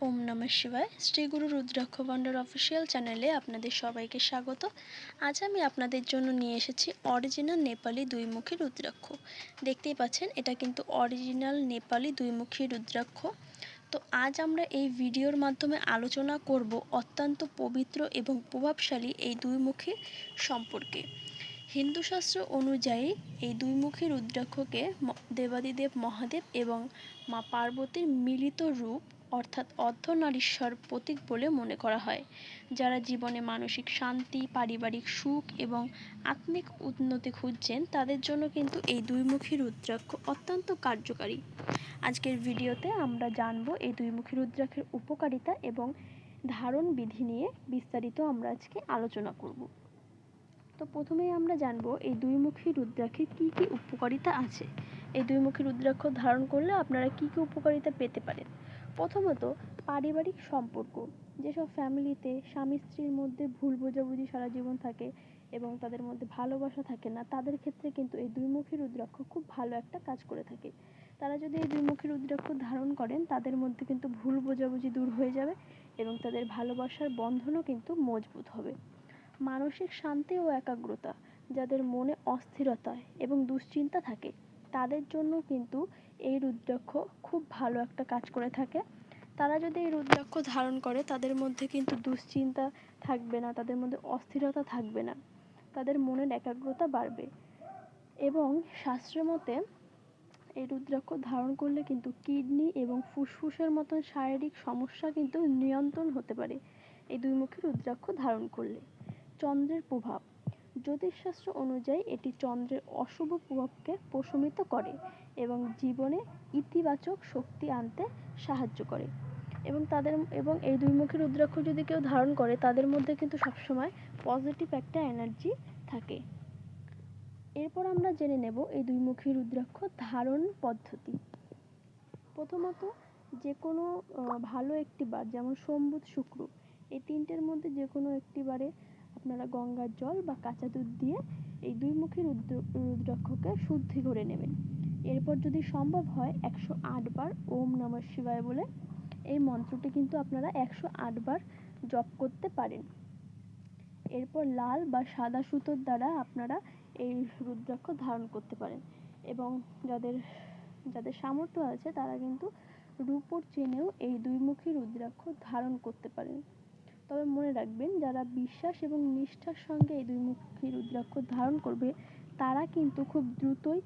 ওম নমঃ শিবায়। শ্রী গুরু রুদ্রাক্ষ ভান্ডার অফিসিয়াল চ্যানেলে আপনাদের সবাইকে স্বাগত। আজ আমি আপনাদের জন্য নিয়ে এসেছি অরিজিনাল নেপালি দুইমুখী রুদ্রাক্ষ। দেখতেই পাচ্ছেন, এটা কিন্তু অরিজিনাল নেপালি দুইমুখী রুদ্রাক্ষ। তো আজ আমরা এই ভিডিওর মাধ্যমে আলোচনা করব অত্যন্ত পবিত্র এবং প্রভাবশালী এই দুইমুখী সম্পর্কে। হিন্দু শাস্ত্র অনুযায়ী এই দুইমুখী রুদ্রাক্ষকে দেবাদিদেব মহাদেব এবং মা পার্বতীর মিলিত রূপ অর্থাৎ অর্ধনারীশ্বর প্রতীক বলে মনে করা হয়। যারা জীবনে মানসিক শান্তি, পারিবারিক সুখ এবং আত্মিক উন্নতি খুঁজছেন, তাদের জন্য কিন্তু এই দুইমুখী রুদ্রাক্ষ অত্যন্ত কার্যকারী। আজকের ভিডিওতে আমরা জানব এই দুইমুখী রুদ্রাক্ষের উপকারিতা এবং ধারণ বিধি নিয়ে বিস্তারিত আমরা আজকে আলোচনা করব। তো প্রথমেই আমরা জানব এই দুইমুখী রুদ্রাক্ষের কী কী উপকারিতা আছে। এই দুইমুখী রুদ্রাক্ষ ধারণ করলে আপনারা কী কী উপকারিতা পেতে পারেন। প্রথমত, পারিবারিক সম্পর্ক। যেসব ফ্যামিলিতে স্বামী স্ত্রীর মধ্যে ভুল বোঝাবুঝি সারা জীবন থাকে এবং তাদের মধ্যে ভালোবাসা থাকে না, তাদের ক্ষেত্রে কিন্তু এই দুইমুখী রুদ্রাক্ষ খুব ভালো একটা কাজ করে থাকে। তারা যদি এই দুইমুখী রুদ্রাক্ষ ধারণ করেন, তাদের মধ্যে কিন্তু ভুল বোঝাবুঝি দূর হয়ে যাবে এবং তাদের ভালোবাসার বন্ধনও কিন্তু মজবুত হবে। মানসিক শান্তি ও একাগ্রতা। যাদের মনে অস্থিরতা এবং দুশ্চিন্তা থাকে, তাদের জন্য কিন্তু এই রুদ্রাক্ষ খুব ভালো একটা কাজ করে থাকে। তারা যদি এই রুদ্রাক্ষ ধারণ করে, তাদের মধ্যে কিন্তু দুশ্চিন্তা থাকবে না, তাদের মধ্যে অস্থিরতা থাকবে না, তাদের মনের একাগ্রতা বাড়বে। এবং শাস্ত্রের মতে এই রুদ্রাক্ষ ধারণ করলে কিন্তু কিডনি এবং ফুসফুসের মতন শারীরিক সমস্যা কিন্তু নিয়ন্ত্রণ হতে পারে এই দুইমুখী রুদ্রাক্ষ ধারণ করলে। চন্দ্রের প্রভাব। জ্যোতিষশাস্ত্র অনুযায়ী এটি চন্দ্রের অশুভ প্রভাবকে প্রশমিত করে এবং জীবনে ইতিবাচক শক্তি আনতে সাহায্য করে। এবং এই দুইমুখী রুদ্রাক্ষ যদি কেউ ধারণ করে, তাদের মধ্যে কিন্তু সবসময় পজিটিভ একটা এনার্জি থাকে। এরপর আমরা জেনে নেব এই দুইমুখী রুদ্রাক্ষ ধারণ পদ্ধতি। প্রথমত, যে কোনো ভালো একটি বার, যেমন সোম, বুধ, শুক্র, এই তিনটের মধ্যে যে কোনো একটি বারে আপনারা গঙ্গার জল বা কাঁচা দুধ দিয়ে এই দুইমুখী রুদ্রাক্ষকে শুদ্ধি করে নেবেন। এরপর যদি সম্ভব হয় 108 বার ওম নমঃ শিবায় বলে এই মন্ত্রটি কিন্তু আপনারা 108 বার জপ করতে পারেন। এরপর লাল বা সাদা সুতোর দ্বারা আপনারা এই রুদ্রাক্ষ ধারণ করতে পারেন এবং যাদের সামর্থ্য আছে তারা কিন্তু রূপোর চেনেও এই দুইমুখী রুদ্রাক্ষ ধারণ করতে পারেন। তবে মনে রাখবেন, যারা বিশ্বাস এবং নিষ্ঠার সঙ্গে এই দুইমুখী রুদ্রাক্ষ ধারণ করবে, তারা কিন্তু খুব দ্রুতই